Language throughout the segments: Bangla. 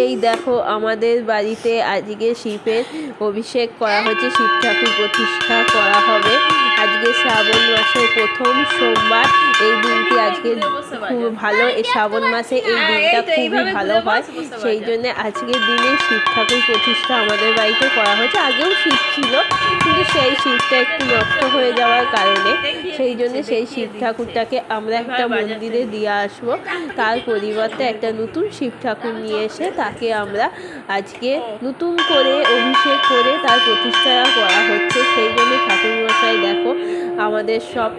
এই দেখো আমাদের বাড়িতে আজকে শিবের অভিষেক করা হচ্ছে, শিব ঠাকুর প্রতিষ্ঠা করা হবে। আজকে শ্রাবণ মাসের প্রথম সোমবার, এই দিনটি আজকে খুব ভালো। এই শ্রাবণ মাসে এই দিনটা খুবই ভালো হয়, সেই জন্য আজকের দিনে শিব ঠাকুর প্রতিষ্ঠা আমাদের বাড়িতে করা হয়েছে। আগেও শিব ছিল, কিন্তু সেই শিবটা একটু নষ্ট হয়ে যাওয়ার কারণে সেই জন্য সেই শিব ঠাকুরটাকে আমরা একটা মন্দিরে দিয়ে আসবো। তার পরিবর্তে একটা নতুন শিব ঠাকুর নিয়ে এসে তাকে আমরা আজকে নতুন করে অভিষেক করে তার প্রতিষ্ঠা করা হচ্ছে। সেই জন্য ঠাকুরমশাই দেখো আমাদের সব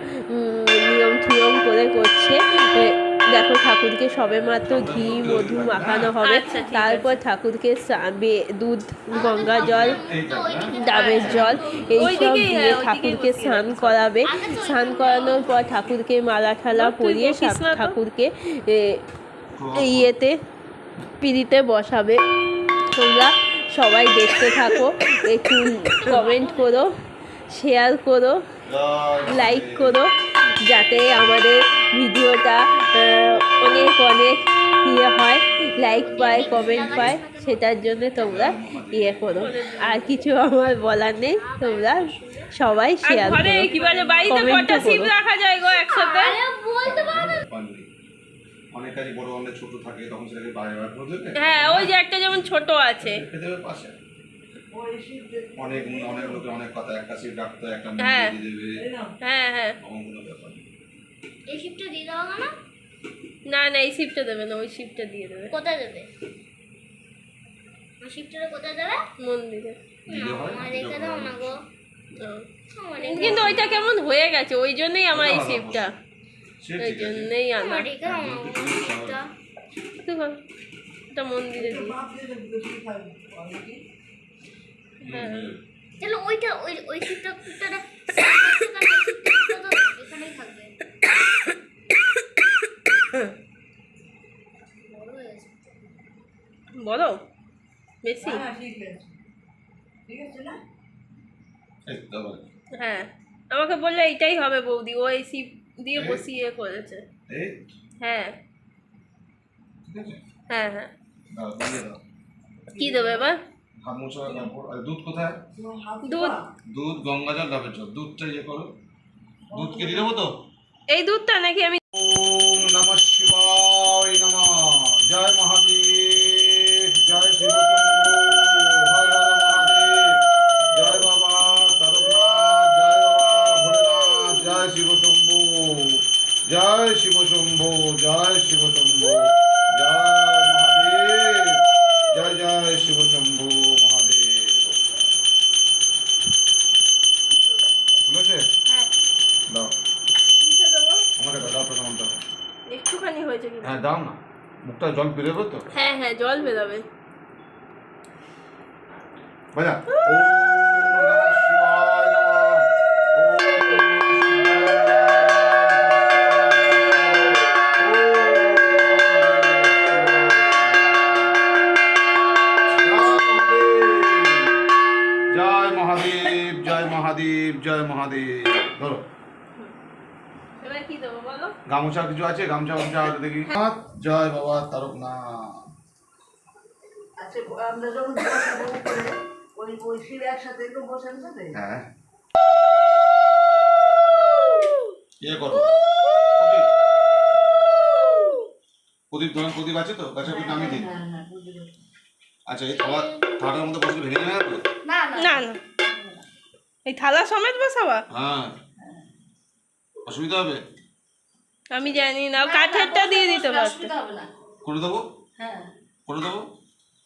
নিয়ম ঠিয়ম করে করছে। দেখো ঠাকুরকে সবেমাত্র ঘি মধু মাখানো হবে, তারপর ঠাকুরকে দুধ, গঙ্গা জল, ডাবের জল এইসব দিয়ে ঠাকুরকে স্নান করাবে। স্নান করানোর পর ঠাকুরকে মালা ঠালা পরিয়ে ঠাকুরকে ইয়েতে পিঁড়িতে বসাবে। তোমরা সবাই দেখতে থাকো, একটু কমেন্ট করো, শেয়ার করো, লাইক করো, যাতে আমাদের ভিডিওটা অনেক অনেক ইয়ে হয়, লাইক পায়, কমেন্ট পায়, সেটার জন্য তোমরা ইয়ে করো। আর কিছু আমার বলার নেই, তোমরা সবাই শেয়ার করো, কমেন্ট করো। অনেক কাজে বড় অনেক ছোট থাকে, তখন সেটাকে বারবার করে দেবে। হ্যাঁ, ওই যে একটা যেমন ছোট আছে, রেখে দেবে পাশে। অনেক অনেক লোকে অনেক কথা, একটা সিট রাখতে একটা হ্যাঁ দিয়ে দেবে। হ্যাঁ হ্যাঁ, এমন কোনো ব্যাপার নেই। এই শিপটা দিয়ে দাও না? না না, এই শিপটা দেবে না, ওই শিপটা দিয়ে দেবে। কোথায় দেবে? ওই শিপটা কোথায় দেবে? মন্দিরে দিলে হয়, আমার রেখে দাও না গো। কিন্তু ওইটা কেমন হয়ে গেছে, ওই জন্যই আমার এই শিপটা, সে ওই ঠিক আছে। জন্যই আনা। আমার রেখে দাও না গো শিপটা। দেখো এটা মন্দিরে দিই। হ্যাঁ, তাহলে ওইটা ওই ওই শিপটা কুত্তাটা এখানেই থাকবে। বড় হয়ে গেছে। বড় বেশি। এই তো আবার। হ্যাঁ, আমাকে বললে এইটাই হবে বৌদি, ও এই শিপ দিয়ে বসিয়ে করেছে। এই হ্যাঁ ঠিক আছে, হ্যাঁ হ্যাঁ। দাও দিয়ে দাও। কি দেবে এবার? হাত মোছা কাপড়। আর দুধ কোথায়? দুধ, দুধ, গঙ্গা জল, ডাবের জল। দুধটা ইয়ে করো, দুধকে দিয়ে দেবো তো। এই দুধটা নাকি আমি? ওম নমঃ শিবায় নমঃ। জয় মহাদেব, জয় শিব শম্ভু, হর হর মহাদেব, জয় বাবা তারকনাথ, জয় বাবা ভোলেনাথ, জয় শিব শম্ভু, জয় শিব শম্ভু, জয় শিব শম্ভু, জয় মহাদেব, জয় জয় শিব শম্ভু মহাদেব। বুঝেছে? হ্যাঁ, দাও কিসে দেবো? আমাকে দাও, প্রথম দাও। একটুখানি হয়েছে কি? হ্যাঁ দাও না, মুখটা জল বেরোবে তো। হ্যাঁ হ্যাঁ, জল বেরোবে। বাজা। ওম নমঃ শিবায় নমঃ। জয় মহাদেব, জয় মহাদেব, জয় মহাদেব। ধরো এবার কি দেবো বলো? গামছা কিছু আছে, গামছা দেখি। জয় বাবা তারকনাথ। আচ্ছা, আমরা যখন বসাবো উপরে, ওই শিব একসাথে একটু বসার সাথে হ্যাঁ ইয়ে করো, প্রদীপ প্রদীপ ধরেন, প্রদীপ আছে তো গাছের প্রদীপ নামিয়ে দিন। হ্যাঁ হ্যাঁ বুঝতে পেরেছি। আচ্ছা, এই থালাটার মধ্যে বসলে ভেঙে যাবে না তো? না না না না, এই থালা সমেত বসাবা? হ্যাঁ, অসুবিধা হবে? আমি জানি না, কাঠেরটা দিয়ে দিতে পারতো। অসুবিধা হবে না। করে দেবো, হ্যাঁ করে দেবো।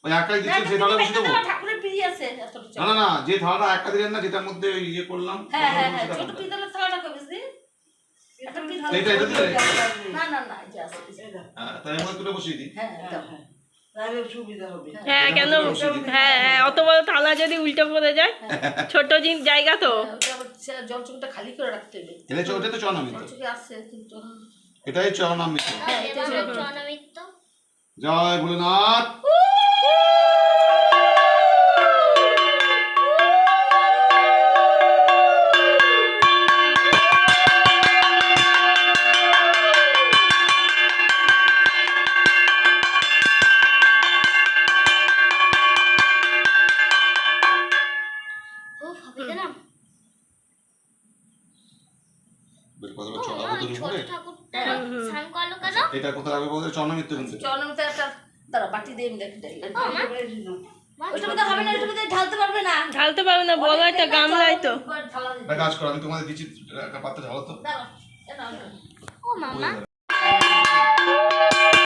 ওই একটাই দিচ্ছেন, সেই থালা বসে দেবো। ঠাকুরের পিড়ি আছে এতটা ছোট। না না না, যে থালাটা একটা দিলেন না, যেটার মধ্যে ইয়ে করলাম, হ্যাঁ হ্যাঁ হ্যাঁ, ছোট পিতলের থালাটা কবে দিই? একটা পিতলের এইটা দিলে? না না না, এই যে আছে এটা। হ্যাঁ, তাই আমরা দুটো বসিয়ে দিই। হ্যাঁ দাও। তাহলে সুবিধা হবে। হ্যাঁ কেন? হ্যাঁ হ্যাঁ, অত বড় থালা যদি উল্টে পড়ে যায়, ছোট জায়গা তো। ওটা আবার জল চোখটা খালি করে রাখতে হবে। এটা তো চরণামৃত, জল চোখে আছে কিন্তু। এটাই চরণামৃত। হ্যাঁ এটা জনমিত্র। জয় ভোলেনাথ। ভাবি গেলাম বের করে দেবো, চড়াবো তোর ছোট উপরে। ঠাকুরটা স্নান করলো কেন? এটা কোথায় রাখবে বলতে চন্দ্রমিত্র কিন্তু। চরণতে একটা দাঁড়া বাটি দিয়ে দেখ মা, ওইটা মধ্যে হবে না, ওইটা মধ্যে ঢালতে পারবে না। ঢালতে পারবে না, বড় একটা গামলায় তো। ঢালা দিতে একটা কাজ করো, আমি তোমাদের দিচ্ছি একটা পাত্রে ঢালো তো। দাঁড়া, এটা নাও। ও মামা ওই